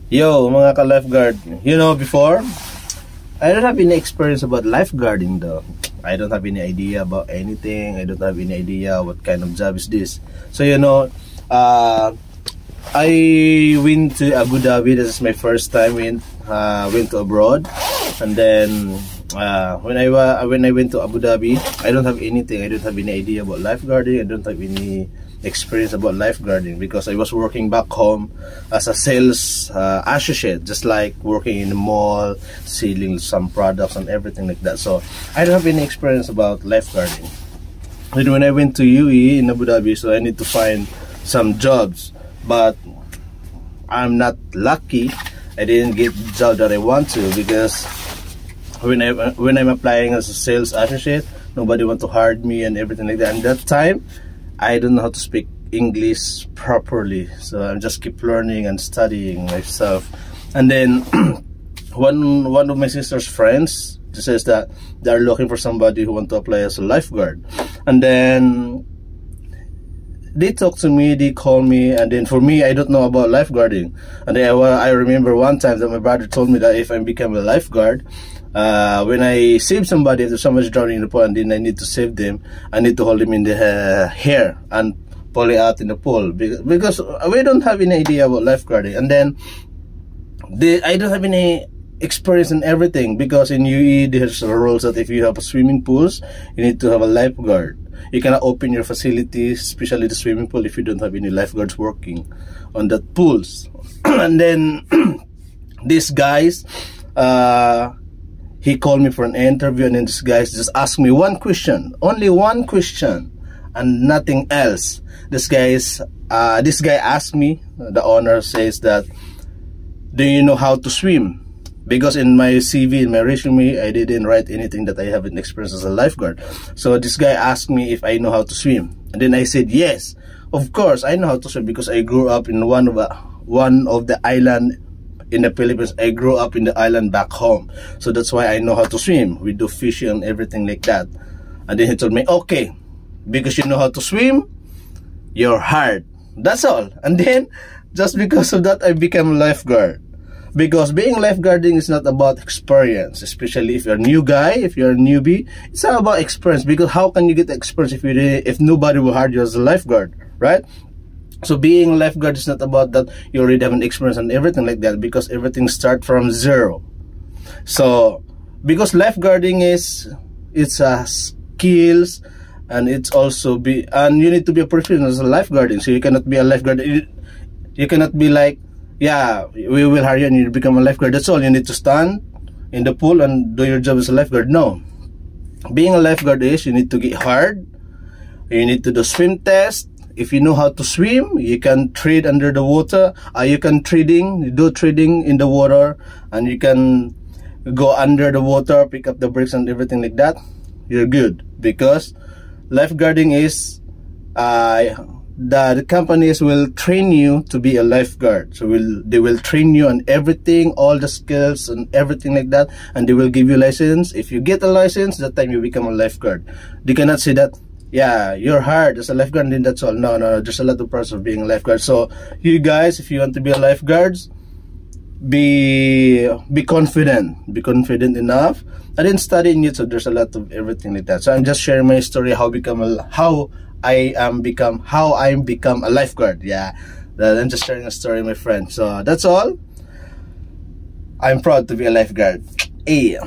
Yo, mga ka-lifeguard. You know, before, I don't have any experience about lifeguarding though. I don't have any idea about anything. I don't have any idea what kind of job is this. So, you know, I went to Abu Dhabi. This is my first time went to abroad. And then, when I went to Abu Dhabi, I don't have anything. I don't have any idea about lifeguarding. I don't have any experience about lifeguarding because I was working back home as a sales associate, just like working in the mall, selling some products and everything like that. So I don't have any experience about lifeguarding. And when I went to UAE in Abu Dhabi, so I need to find some jobs, but I'm not lucky. I didn't get the job that I want to because when I'm applying as a sales associate, nobody want to hire me and everything like that. And that time, I don't know how to speak English properly, so I just keep learning and studying myself. And then one of my sister's friends says that they're looking for somebody who want to apply as a lifeguard. And then they talk to me, they call me, and then for me, I don't know about lifeguarding. And then I remember one time that my brother told me that if I become a lifeguard, when I save somebody, if somebody's drowning in the pool and then I need to save them, I need to hold them in the hair and pull it out in the pool because we don't have any idea about lifeguarding. And then I don't have any experience in everything because in UAE there's rules that if you have a swimming pools, you need to have a lifeguard. You cannot open your facilities, especially the swimming pool, if you don't have any lifeguards working on that pools. And then these guys, he called me for an interview, and then this guy just asked me one question, only one question, and nothing else. This guy asked me, the owner says that, do you know how to swim? Because in my CV, in my resume, I didn't write anything that I haven't experienced as a lifeguard. So this guy asked me if I know how to swim, and then I said yes, of course I know how to swim because I grew up in one of the island in the Philippines. I grew up in the island back home, so that's why I know how to swim. We do fishing and everything like that. And then he told me, okay, because you know how to swim, you're hired. That's all. And then just because of that, I became a lifeguard. Because being lifeguarding is not about experience, especially if you're a new guy, if you're a newbie. It's not about experience, because how can you get experience if nobody will hire you as a lifeguard, right? So being a lifeguard is not about that you already have an experience and everything like that, because everything starts from zero. So because lifeguarding it's a skills, and it's also and you need to be a professional as a lifeguarding. So you cannot be a lifeguard. You cannot be like, yeah, we will hire you and you become a lifeguard. That's all. You need to stand in the pool and do your job as a lifeguard. No. Being a lifeguard is you need to get hard. You need to do swim test. If you know how to swim, you can trade under the water. You can do trading in the water, and you can go under the water, pick up the bricks and everything like that. You're good, because lifeguarding is the companies will train you to be a lifeguard. So they will train you on everything, all the skills and everything like that, and they will give you a license. If you get a license, that time you become a lifeguard. They cannot say that, yeah, you're hired as a lifeguard and then that's all. No, there's a lot of process of being a lifeguard. So you guys, if you want to be a lifeguard, be confident enough. I didn't study in it, so there's a lot of everything like that. So I'm just sharing my story, how I become a lifeguard. Yeah, I'm just sharing a story, my friend. So that's all. I'm proud to be a lifeguard. Hey.